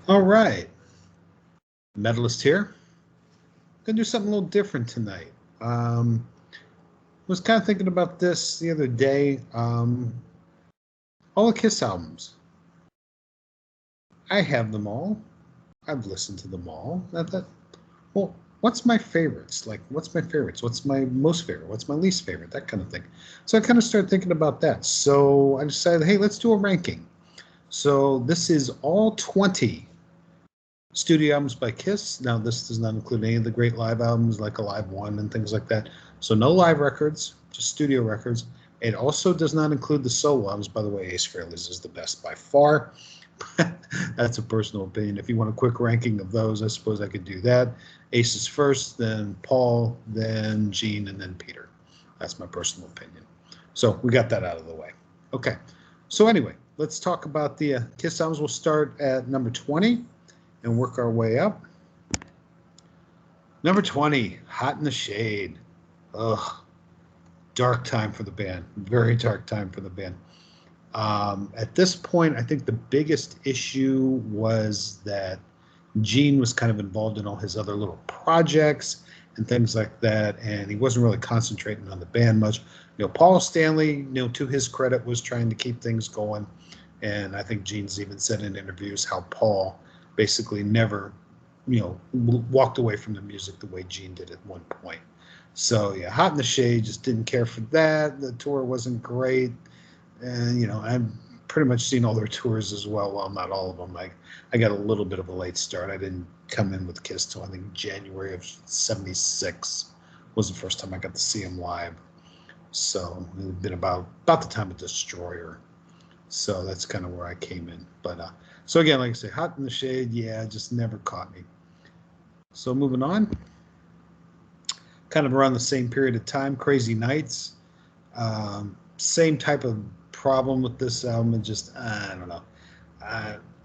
All right, Metallist here. Gonna do something a little different tonight. Was kind of thinking about this the other day. All the Kiss albums. I have them all. I've listened to them all. Well, what's my favorites? Like, what's my favorites? What's my most favorite? What's my least favorite? That kind of thing. So I kind of started thinking about that. So I decided, hey, let's do a ranking. So this is all 20 studio albums by Kiss. Now, this does not include any of the great live albums like Alive 1 and things like that. So no live records, just studio records. It also does not include the solo albums. By the way, Ace Frehley's is the best by far. That's a personal opinion. If you want a quick ranking of those, I suppose I could do that. Ace is first, then Paul, then Gene, and then Peter. That's my personal opinion. So we got that out of the way. Okay. So anyway, let's talk about the Kiss albums. We'll start at number 20 and work our way up. Number 20, Hot in the Shade. Ugh. Dark time for the band. Very dark time for the band. At this point, I think the biggest issue was that Gene was kind of involved in all his other little projects and things like that, and he wasn't really concentrating on the band much. Paul Stanley, to his credit, was trying to keep things going, and I think Gene's even said in interviews how Paul basically never, walked away from the music the way Gene did at one point. So yeah, Hot in the Shade, just didn't care for that. The tour wasn't great. And, I've pretty much seen all their tours as well. Well, not all of them. I got a little bit of a late start. I didn't come in with Kiss till I think January of '76 was the first time I got to see them live. So it had been about the time of Destroyer. So that's kind of where I came in. But so again, like I say, Hot in the Shade, yeah, just never caught me. So moving on. Kind of around the same period of time, Crazy Nights. Same type of problem with this album, and just I don't know.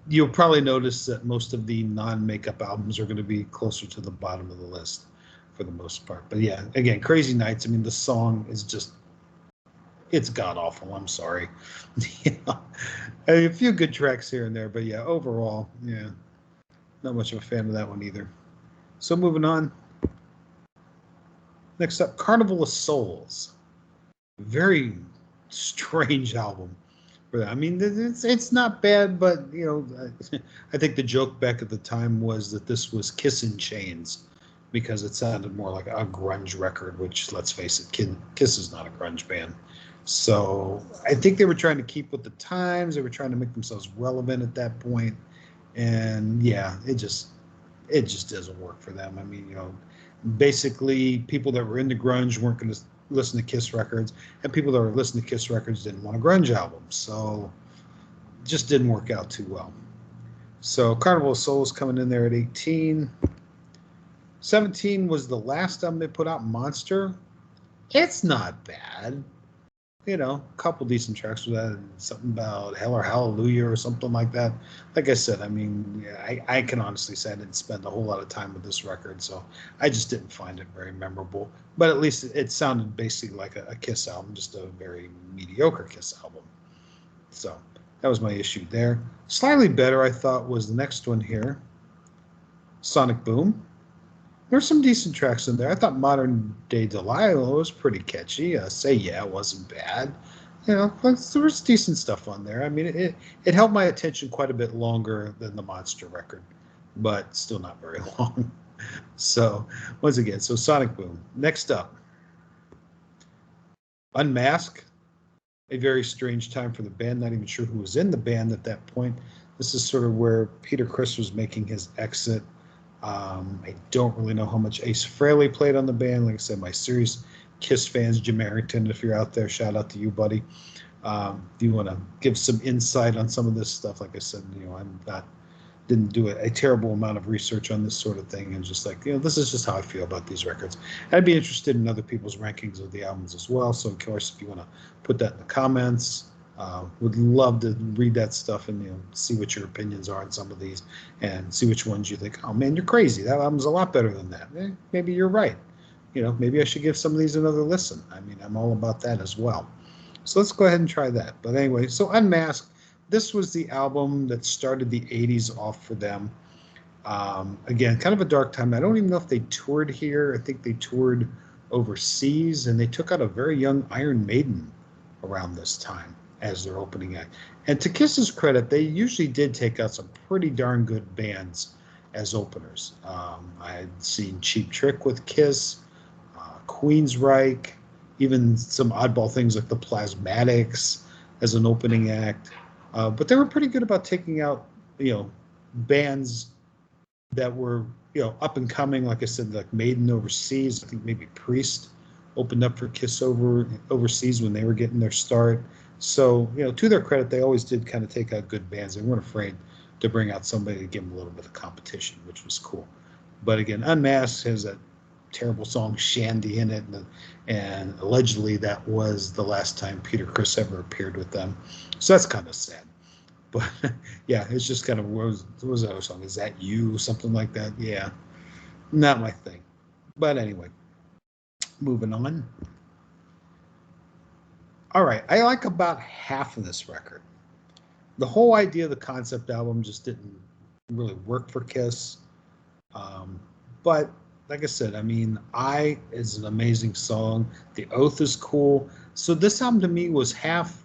You'll probably notice that most of the non-makeup albums are going to be closer to the bottom of the list for the most part. But yeah, again, Crazy Nights. I mean, the song is just—it's god awful. I'm sorry. A few good tracks here and there, but yeah, overall, yeah, not much of a fan of that one either. So moving on. Next up, Carnival of Souls. Very strange album. I mean, it's not bad, but I think the joke back at the time was that this was Kiss in Chains because it sounded more like a grunge record, which, let's face it, Kiss is not a grunge band. So I think they were trying to keep with the times. They were trying to make themselves relevant at that point, and yeah, it just doesn't work for them. I mean, basically people that were into grunge weren't going to listen to Kiss records, and people that were listening to Kiss records didn't want a grunge album, so it just didn't work out too well. So Carnival of Souls coming in there at 18. 17 was the last album they put out, Monster. It's not bad. A couple decent tracks with that, something about Hell or Hallelujah or something like that. Like I said, I mean, I can honestly say I didn't spend a whole lot of time with this record, so I just didn't find it very memorable. But at least it sounded basically like a Kiss album, just a very mediocre Kiss album. So that was my issue there. Slightly better, I thought, was the next one here, Sonic Boom. There's some decent tracks in there. I thought Modern Day Delilah was pretty catchy. Say Yeah wasn't bad. There was decent stuff on there. I mean, it held my attention quite a bit longer than the Monster record, but still not very long. So, once again, Sonic Boom. Next up, Unmasked. A very strange time for the band. Not even sure who was in the band at that point. This is sort of where Peter Criss was making his exit. I don't really know how much Ace Frehley played on the band. Like I said, my serious Kiss fans, Jim Arrington, if you're out there, shout out to you, buddy. If you want to give some insight on some of this stuff, like I said, didn't do a terrible amount of research on this sort of thing, and just like, this is just how I feel about these records. I'd be interested in other people's rankings of the albums as well. So of course, if you want to put that in the comments, would love to read that stuff and see what your opinions are on some of these and see which ones you think, oh man, you're crazy, that album's a lot better than that. Maybe you're right. Maybe I should give some of these another listen. I mean, I'm all about that as well. So let's go ahead and try that. But anyway, so Unmasked, this was the album that started the 80s off for them. Again, kind of a dark time. I don't even know if they toured here. I think they toured overseas, and they took out a very young Iron Maiden around this time as their opening act. And to Kiss's credit, they usually did take out some pretty darn good bands as openers. I had seen Cheap Trick with Kiss, Queensryche, even some oddball things like the Plasmatics as an opening act. But they were pretty good about taking out, bands that were, up and coming. Like I said, like Maiden overseas. I think maybe Priest opened up for Kiss overseas when they were getting their start. So, to their credit, they always did kind of take out good bands. They weren't afraid to bring out somebody to give them a little bit of competition, which was cool. But again, Unmasked has that terrible song Shandy in it, and allegedly that was the last time Peter Criss ever appeared with them. So that's kind of sad. But yeah, it's just kind of, what was that other song? Is That You? Something like that. Yeah, not my thing. But anyway, moving on. All right, I like about half of this record. The whole idea of the concept album just didn't really work for Kiss. But like I said, I mean, I is an amazing song. The Oath is cool. So this album to me was half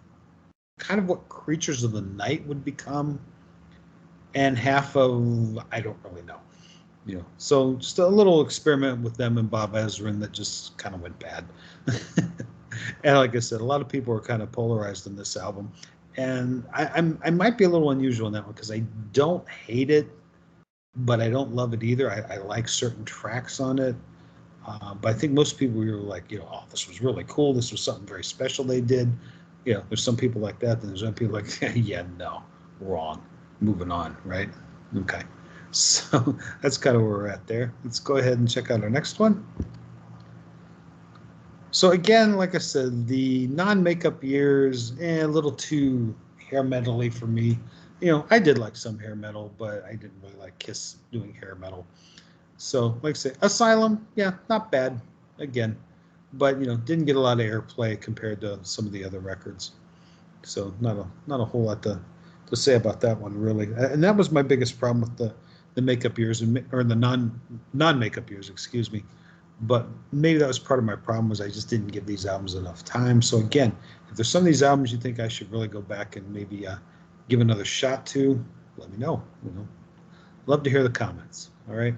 kind of what Creatures of the Night would become, and half of I don't really know. So just a little experiment with them and Bob Ezrin that just kind of went bad. And like I said, a lot of people are kind of polarized in this album, and I might be a little unusual in that one because I don't hate it, but I don't love it either. I like certain tracks on it, but I think most people were like, oh, this was really cool. This was something very special they did. There's some people like that, and there's other people like, yeah, no, wrong. Moving on, right? Okay. So that's kind of where we're at there. Let's go ahead and check out our next one. So again, like I said, the non-makeup years, a little too hair metal-y for me. I did like some hair metal, but I didn't really like Kiss doing hair metal. So, like I say, Asylum, yeah, not bad, again. But, didn't get a lot of airplay compared to some of the other records. So, not a whole lot to say about that one, really. And that was my biggest problem with the makeup years, or the non-makeup years, excuse me. But maybe that was part of my problem, was I just didn't give these albums enough time. So again, if there's some of these albums you think I should really go back and maybe give another shot to, let me know. Love to hear the comments. All right.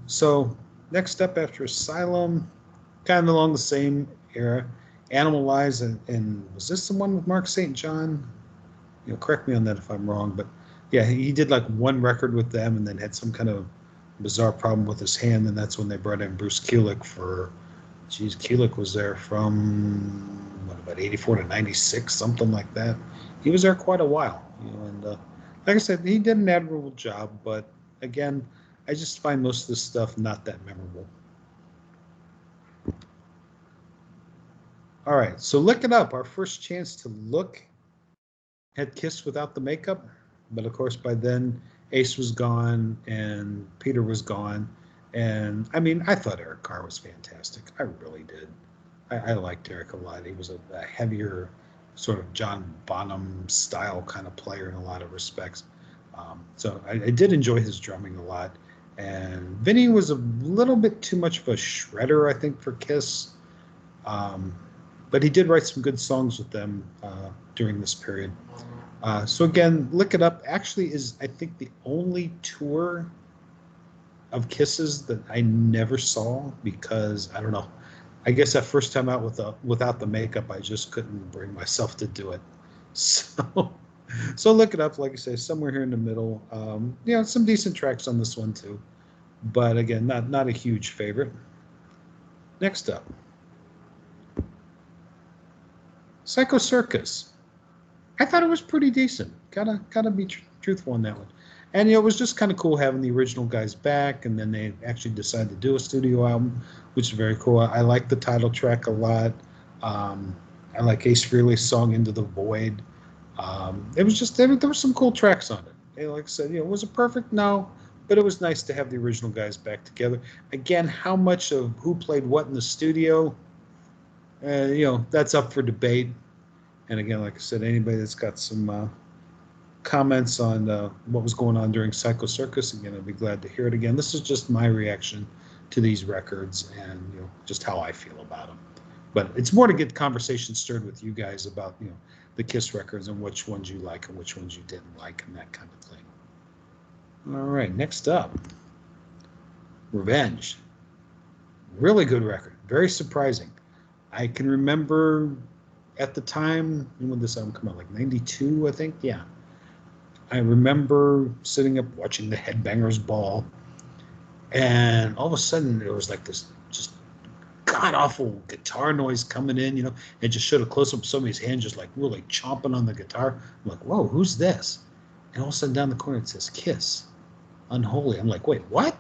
So next up after Asylum, kind of along the same era, Animalize, and was this the one with Mark St. John? Correct me on that if I'm wrong, but yeah, he did like one record with them and then had some kind of bizarre problem with his hand, and that's when they brought in Bruce Kulick for, Kulick was there from about 84 to 96, something like that. He was there quite a while, and like I said, he did an admirable job, but again, I just find most of this stuff not that memorable. All right, so Lick It Up, our first chance to look at Kiss without the makeup, but of course by then Ace was gone and Peter was gone. And I mean, I thought Eric Carr was fantastic. I really did. I liked Eric a lot. He was a heavier, sort of John Bonham style kind of player in a lot of respects. So I did enjoy his drumming a lot. And Vinny was a little bit too much of a shredder, I think, for Kiss. But he did write some good songs with them during this period. So again, Lick It Up actually is, I think, the only tour of Kisses that I never saw, because I don't know. I guess that first time out without the makeup, I just couldn't bring myself to do it. So Lick It Up, like I say, somewhere here in the middle. Some decent tracks on this one too, but again, not a huge favorite. Next up, Psycho Circus. I thought it was pretty decent. Gotta be truthful on that one. And it was just kind of cool having the original guys back, and then they actually decided to do a studio album, which is very cool. I like the title track a lot. I like Ace Frehley's song "Into the Void." It was just there were some cool tracks on it. And like I said, was it perfect? No, but it was nice to have the original guys back together. Again, how much of who played what in the studio, that's up for debate. And again, like I said, anybody that's got some comments on what was going on during Circus. Again, I'd be glad to hear it again. This is just my reaction to these records and just how I feel about them. But it's more to get the conversation stirred with you guys about the Kiss records and which ones you like and which ones you didn't like and that kind of thing. All right, next up, Revenge. Really good record, very surprising. I can remember at the time, when this album came out, like 92, I think. Yeah. I remember sitting up watching the Headbangers Ball, and all of a sudden there was like this just god-awful guitar noise coming in, and just showed a close-up of somebody's hand just like really chomping on the guitar. I'm like, whoa, who's this? And all of a sudden down the corner it says Kiss, Unholy. I'm like, wait, what?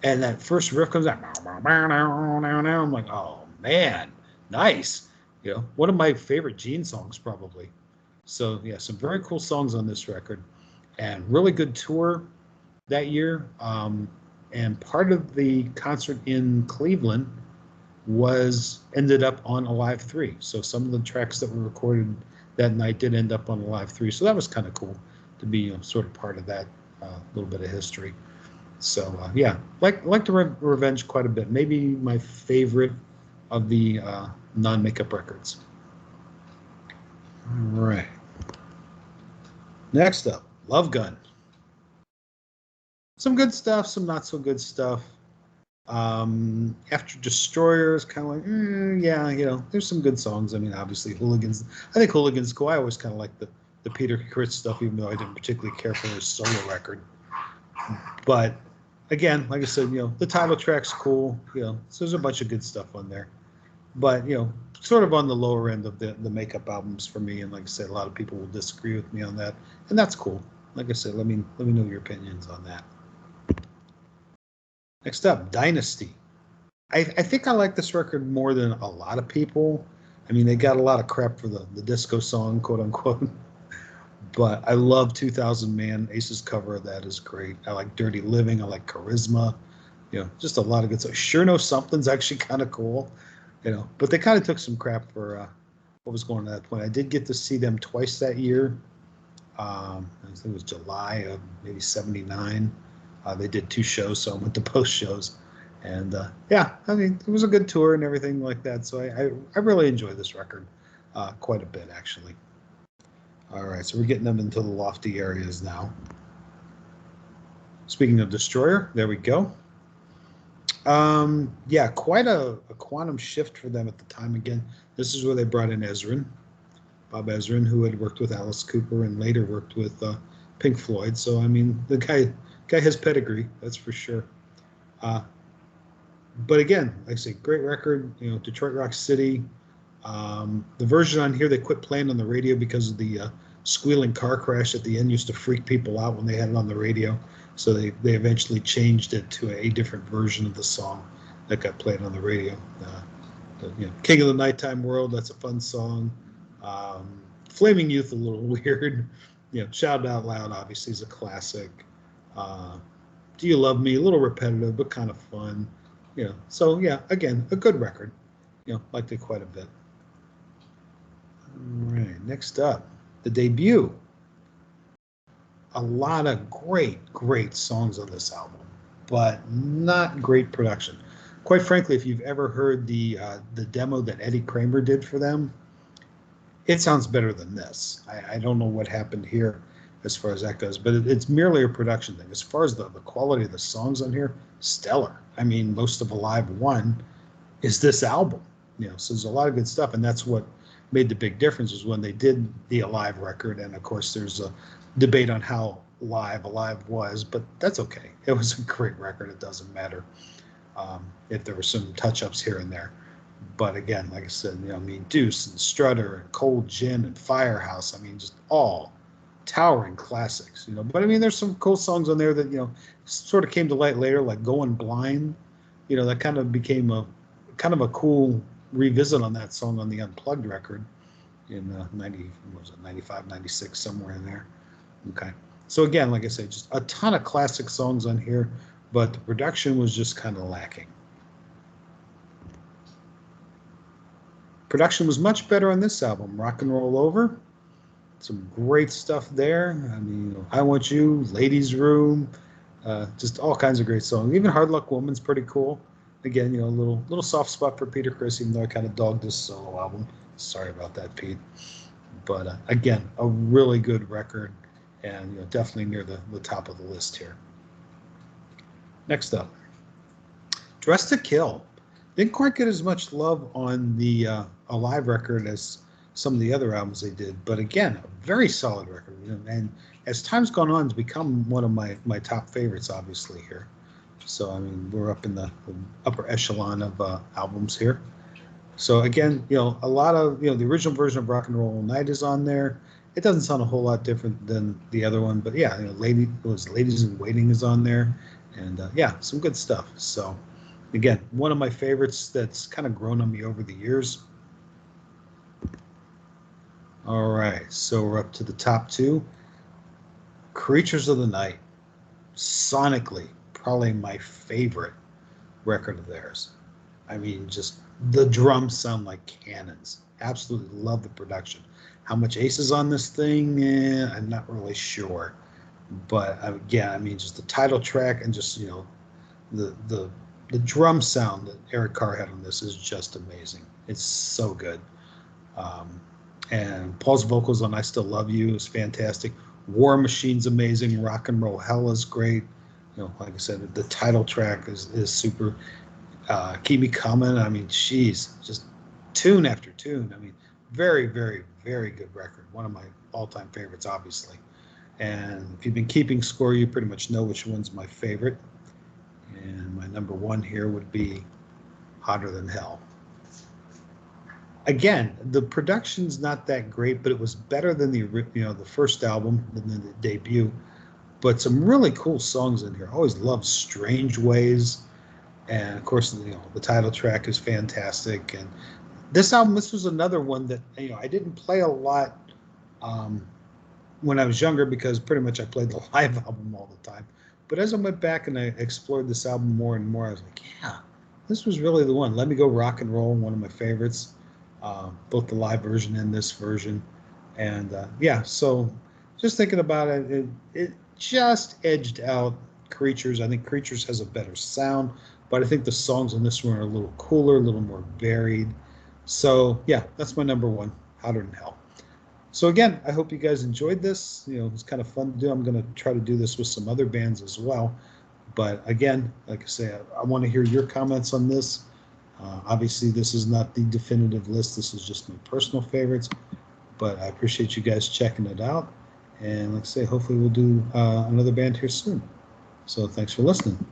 And that first riff comes out. I'm like, oh, man, nice. One of my favorite Gene songs, probably. So, yeah, some very cool songs on this record. And really good tour that year. And part of the concert in Cleveland ended up on Alive 3. So some of the tracks that were recorded that night did end up on Alive 3. So that was kind of cool to be sort of part of that little bit of history. So, yeah, like the Revenge quite a bit. Maybe my favorite of the non-makeup records. All right. Next up, Love Gun. Some good stuff, some not so good stuff. After Destroyer is kind of like, yeah, there's some good songs. I mean, obviously, Hooligans. I think Hooligans cool. I always kind of like the Peter Criss stuff, even though I didn't particularly care for his solo record. But again, like I said, the title track's cool. So there's a bunch of good stuff on there. But sort of on the lower end of the makeup albums for me. And like I said, a lot of people will disagree with me on that, and that's cool. Like I said, let me know your opinions on that. Next up, Dynasty. I think I like this record more than a lot of people. I mean, they got a lot of crap for the disco song, quote unquote. But I love 2000 Man. Ace's cover of that is great. I like Dirty Living. I like Charisma. Just a lot of good stuff. Sure Know Something's actually kind of cool. But they kind of took some crap for what was going on at that point. I did get to see them twice that year. I think it was July of maybe 79. They did 2 shows, so I went to both shows. And yeah, I mean, it was a good tour and everything like that. So I really enjoyed this record quite a bit, actually. All right, so we're getting them into the lofty areas now. Speaking of Destroyer, there we go. Yeah, quite a quantum shift for them at the time. Again, this is where they brought in Bob Ezrin, who had worked with Alice Cooper and later worked with Pink Floyd. So, I mean, the guy has pedigree, that's for sure. But again, like I say, great record, Detroit Rock City. The version on here, they quit playing on the radio because of the squealing car crash at the end used to freak people out when they had it on the radio. So they eventually changed it to a different version of the song that got played on the radio. King of the Nighttime World, that's a fun song. Flaming Youth, a little weird. Shout It Out Loud, obviously, is a classic. Do You Love Me, a little repetitive, but kind of fun. So yeah, again, a good record. Liked it quite a bit. All right, next up, the debut. A lot of great songs on this album, but not great production. Quite frankly, if you've ever heard the demo that Eddie Kramer did for them, it sounds better than this. I don't know what happened here as far as that goes, but it's merely a production thing. As far as the quality of the songs on here, stellar. I mean, most of Alive 1 is this album. So there's a lot of good stuff, and that's what made the big difference was when they did the Alive record. And of course, there's a debate on how live Alive was, but that's okay. It was a great record. It doesn't matter if there were some touch-ups here and there. But again, like I said, I mean, Deuce and Strutter and Cold Gin and Firehouse. I mean, just all towering classics. But I mean, there's some cool songs on there that sort of came to light later, like Going Blind. That kind of became a cool revisit on that song on the Unplugged record in 95, 96, somewhere in there. Okay. So again, like I said, just a ton of classic songs on here, but the production was just kind of lacking. Production was much better on this album, Rock and Roll Over. Some great stuff there. I mean, I Want You, Ladies Room, just all kinds of great songs. Even Hard Luck Woman's pretty cool. Again, a little soft spot for Peter Criss, even though I kind of dogged his solo album. Sorry about that, Pete. But again, a really good record, and definitely near the top of the list here. Next up, Dress to Kill. Didn't quite get as much love on the Alive record as some of the other albums they did, but again, a very solid record. And as time's gone on, it's become one of my top favorites, obviously, here. So, I mean, we're up in the upper echelon of albums here. So again, a lot of, the original version of Rock and Roll All Night is on there. It doesn't sound a whole lot different than the other one, but yeah, Ladies in Waiting is on there, and yeah, some good stuff. So again, one of my favorites that's kind of grown on me over the years. All right, so we're up to the top two. Creatures of the Night, sonically, probably my favorite record of theirs. I mean, just the drums sound like cannons. Absolutely love the production. How much Ace is on this thing? I'm not really sure. But again, I mean, just the title track and just, the drum sound that Eric Carr had on this is just amazing. It's so good. And Paul's vocals on I Still Love You is fantastic. War Machine's amazing. Rock and Roll Hell is great. Like I said, the title track is super. Keep Me Coming. I mean, geez, just tune after tune. I mean, very, very, very good record. One of my all-time favorites, obviously. And if you've been keeping score, you pretty much know which one's my favorite. And my number one here would be Hotter Than Hell. Again, the production's not that great, but it was better than the first album, than the debut. But some really cool songs in here. I always loved Strange Ways. And of course, the title track is fantastic. And this was another one that I didn't play a lot when I was younger, because pretty much I played the live album all the time. But as I went back and I explored this album more and more, I was like, yeah, this was really the one. Let Me Go Rock and Roll, one of my favorites, both the live version and this version. And yeah, so just thinking about it, it just edged out Creatures. I think Creatures has a better sound, but I think the songs on this one are a little cooler, a little more varied. So yeah, that's my number one, Hotter Than Hell. So again, I hope you guys enjoyed this. It's kind of fun to do. I'm going to try to do this with some other bands as well. But again, like I say, I want to hear your comments on this. Obviously, this is not the definitive list. This is just my personal favorites. But I appreciate you guys checking it out. And like I say, hopefully we'll do another band here soon. So thanks for listening.